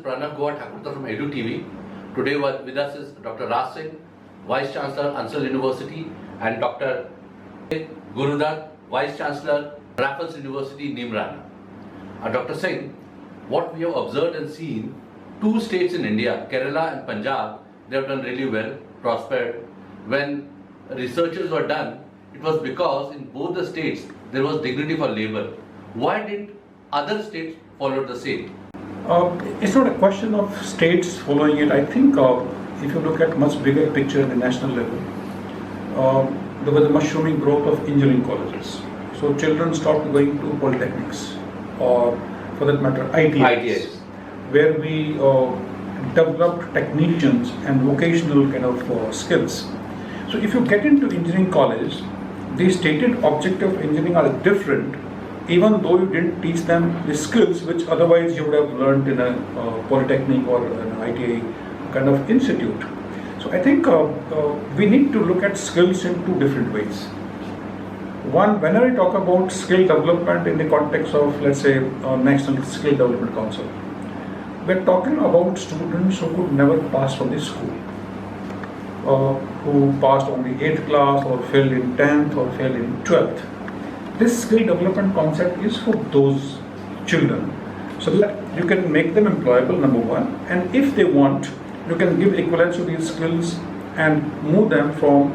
Pranav Goa Thakurta from EduTV. Today with us is Dr. Raj Singh, Vice Chancellor, Ansal University, and Dr. Gurudat, Vice Chancellor, Raffles University, Neemrana. Dr. Singh, what we have observed and seen, two states in India, Kerala and Punjab, they have done really well, prospered. When researches were done, it was because in both the states there was dignity for labor. Why didn't other states follow the same? It's not a question of states following it. I think if you look at much bigger picture at the national level, there was a mushrooming growth of engineering colleges. So children stopped going to polytechnics or, for that matter, ITIs. Where we developed technicians and vocational kind of skills. So if you get into engineering college, the stated objective of engineering are different, even though you didn't teach them the skills which otherwise you would have learned in a polytechnic or an ITI kind of institute. So I think we need to look at skills in two different ways. One, whenever we talk about skill development in the context of, let's say, National Skill Development Council, we're talking about students who could never pass from the school, who passed only 8th class or failed in 10th or failed in 12th. This skill development concept is for those children, so that you can make them employable, number one, and if they want, you can give equivalence to these skills and move them from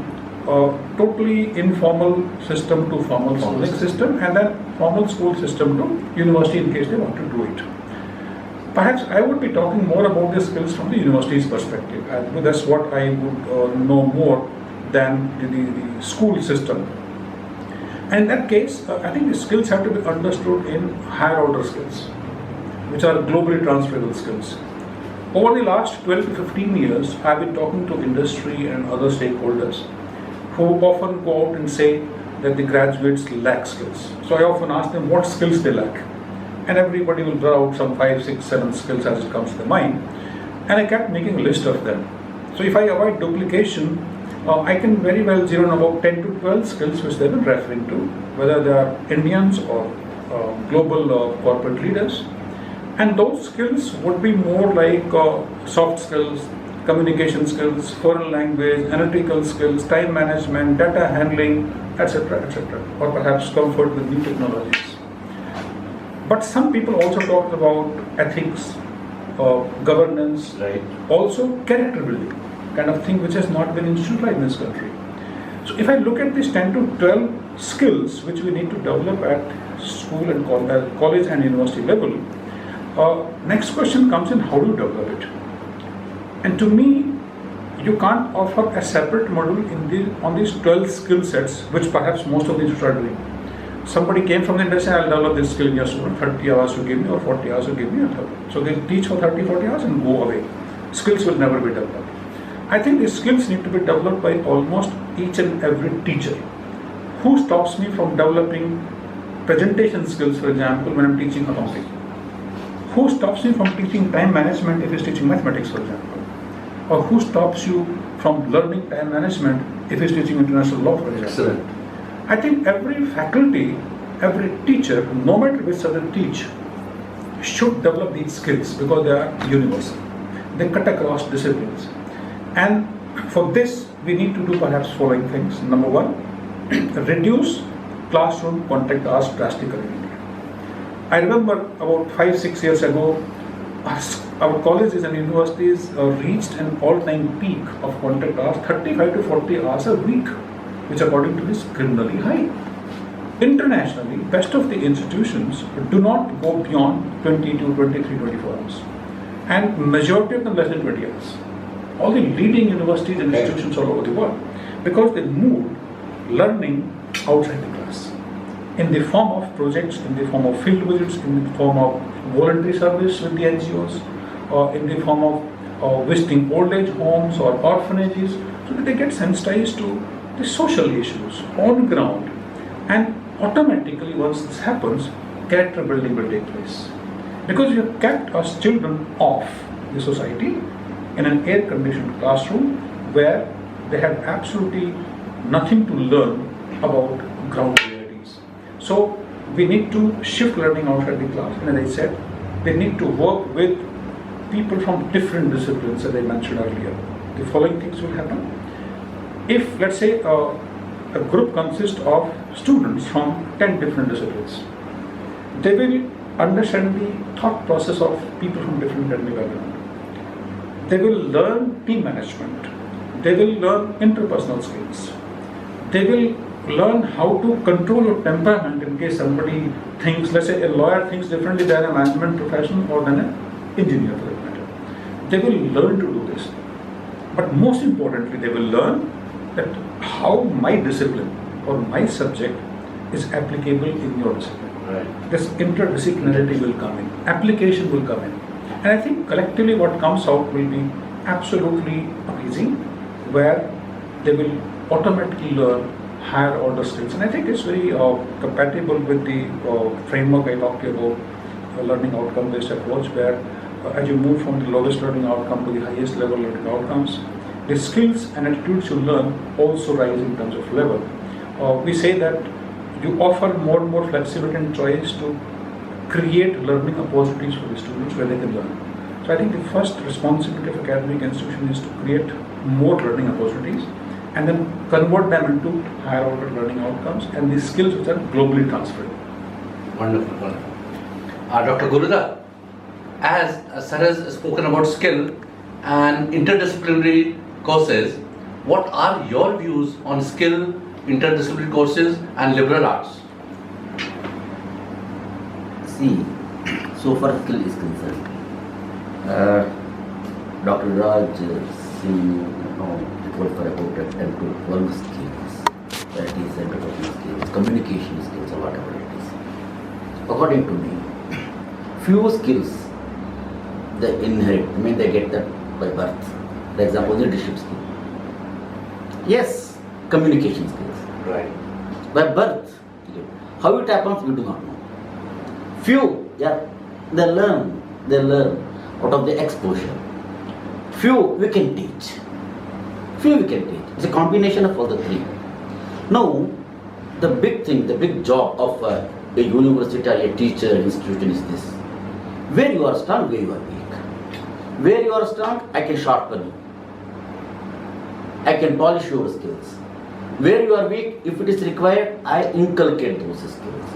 a totally informal system to formal schooling system, and then formal school system to university in case they want to do it. Perhaps I would be talking more about the skills from the university's perspective. That's what I would know more than the school system. And in that case, I think the skills have to be understood in higher order skills, which are globally transferable skills. Over the last 12 to 15 years, I've been talking to industry and other stakeholders who often go out and say that the graduates lack skills. So I often ask them what skills they lack. And everybody will draw out some 5, 6, 7 skills as it comes to the mind. And I kept making a list of them. So if I avoid duplication, I can very well zero in about 10 to 12 skills which they've been referring to, whether they are Indians or global corporate leaders. And those skills would be more like soft skills, communication skills, foreign language, analytical skills, time management, data handling, etc., or perhaps comfort with new technologies. But some people also talk about ethics, governance, right, also character building, kind of thing which has not been institutionalized in this country. So if I look at these 10 to 12 skills which we need to develop at school and college and university level, next question comes in, how do you develop it? And to me, you can't offer a separate module on these 12 skill sets, which perhaps most of these are doing. Somebody came from the industry, I'll develop this skill in your student, 30 hours you give me or 40 hours you give me. So they teach for 30, 40 hours and go away. Skills will never be developed. I think these skills need to be developed by almost each and every teacher. Who stops me from developing presentation skills, for example, when I'm teaching accounting? Who stops me from teaching time management if he's teaching mathematics, for example? Or who stops you from learning time management if he's teaching international law, for example? Excellent. I think every faculty, every teacher, no matter which subject teach, should develop these skills because they are universal. They cut across disciplines. And for this, we need to do perhaps following things. Number one, reduce classroom contact hours drastically in India. I remember about 5-6 years ago, our colleges and universities reached an all-time peak of contact hours, 35 to 40 hours a week, which according to me is criminally high. Internationally, best of the institutions do not go beyond 22, 23, 24 hours. And majority of them less than 20 hours. All the leading universities and institutions all over the world, because they moved learning outside the class. In the form of projects, in the form of field visits, in the form of voluntary service with the NGOs, or in the form of visiting old age homes or orphanages, so that they get sensitized to the social issues on ground, and automatically once this happens, character building will take place. Because you have kept us children off the society in an air-conditioned classroom where they have absolutely nothing to learn about ground realities. So we need to shift learning outside the class, and as I said, they need to work with people from different disciplines, as I mentioned earlier, the following things will happen. If, let's say, a group consists of students from 10 different disciplines, they will understand the thought process of people from different academic background. They will learn team management. They will learn interpersonal skills. They will learn how to control your temperament in case somebody thinks, let's say a lawyer thinks differently than a management professional or than an engineer for that matter. They will learn to do this. But most importantly, they will learn that how my discipline or my subject is applicable in your discipline. Right. This interdisciplinarity will come in, application will come in. And I think collectively what comes out will be absolutely amazing, where they will automatically learn higher order skills. And I think it's very compatible with the framework I talked about, learning outcome based approach, where as you move from the lowest learning outcome to the highest level learning outcomes, the skills and attitudes you learn also rise in terms of level. We say that you offer more and more flexibility and choice to create learning opportunities for the students where they can learn. So I think the first responsibility of academic institution is to create more learning opportunities and then convert them into higher order learning outcomes and the skills which are globally transferred. Wonderful, wonderful. Dr. Gurudat, as Sir has spoken about skill and interdisciplinary courses, what are your views on skill, interdisciplinary courses and liberal arts? See, so far skill is concerned, Dr. Raj told for about 10 to 12 skills, that is interpersonal skills, communication skills, or whatever it is. According to me, few skills they inherit, they get that by birth. For example, leadership skill. Yes, communication skills. Right. By birth. How it happens, we do not know. Few, they learn out of the exposure. Few we can teach. It's a combination of all the three. Now, the big thing, the big job of a university or a teacher institution is this. Where you are strong, where you are weak. Where you are strong, I can sharpen you. I can polish your skills. Where you are weak, if it is required, I inculcate those skills.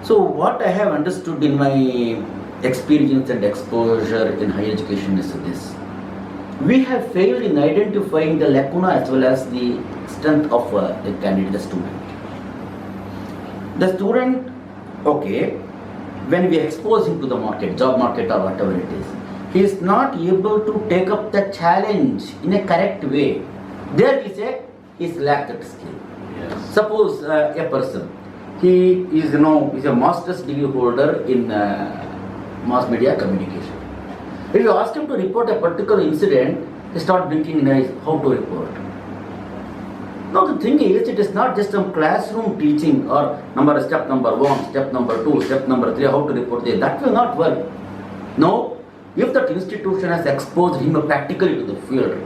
So what I have understood in my experience and exposure in higher education is this. We have failed in identifying the lacuna as well as the strength of the candidate, the student. The student, okay, when we expose him to the market, job market or whatever it is, he is not able to take up the challenge in a correct way. There we say he is lacked that skill. Yes. Suppose a person, he is a master's degree holder in mass media communication. If you ask him to report a particular incident, he starts blinking in eyes how to report. Now the thing is, it is not just some classroom teaching or step number 1, step number 2, step number 3, how to report this. That will not work. No, if that institution has exposed him practically to the field,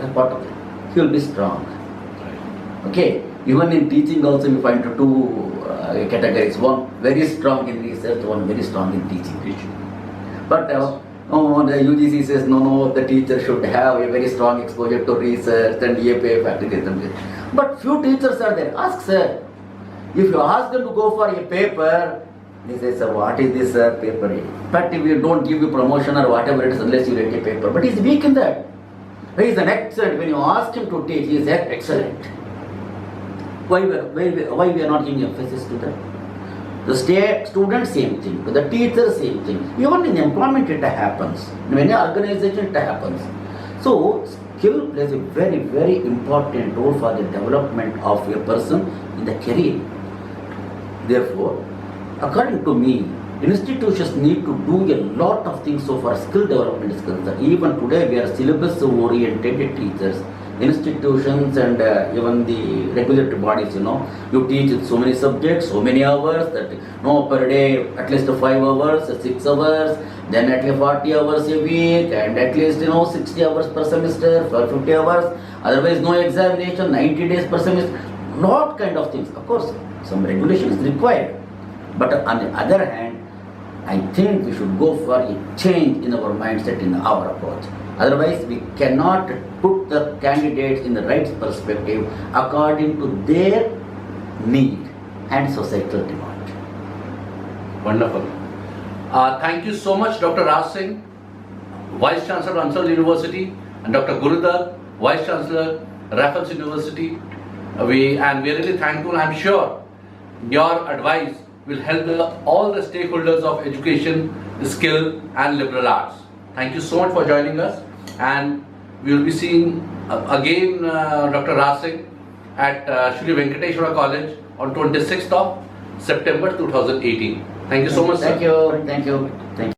as part of it, he will be strong. Okay, even in teaching also you find two categories. One very strong in research, one very strong in teaching. But the UGC says no, the teacher should have a very strong exposure to research and EAPA faculty. But few teachers are there. Ask sir. If you ask them to go for a paper, they say, sir, what is this paper? In fact, if you don't give you promotion or whatever it is unless you write a paper. But he's weak in that. He is an excellent. When you ask him to teach, he is excellent. Why we are not giving emphasis to that? The student, same thing. The teacher, same thing. Even in employment, it happens. In any organization, it happens. So, skill plays a very, very important role for the development of a person in the career. Therefore, according to me, institutions need to do a lot of things so far skill development is concerned. Even today, we are syllabus-oriented teachers. Institutions and even the regulatory bodies, you teach so many subjects, so many hours, that per day at least 5 hours, 6 hours, then at least 40 hours a week, and at least 60 hours per semester, for 50 hours, otherwise no examination, 90 days per semester, lot kind of things. Of course, some regulation is required, but on the other hand, I think we should go for a change in our mindset, in our approach. Otherwise, we cannot put the candidates in the right perspective according to their need and societal demand. Wonderful. Thank you so much, Dr. Raj Singh, Vice Chancellor, Ansal University, and Dr. Gurudar, Vice Chancellor, Raffles University. We are really thankful. I'm sure your advice will help all the stakeholders of education, skill, and liberal arts. Thank you so much for joining us, and we will be seeing again Dr. Raj Singh at Shri Venkateshwara College on 26th of September 2018. Thank you so much, sir. Thank you. Thank you. Thank you.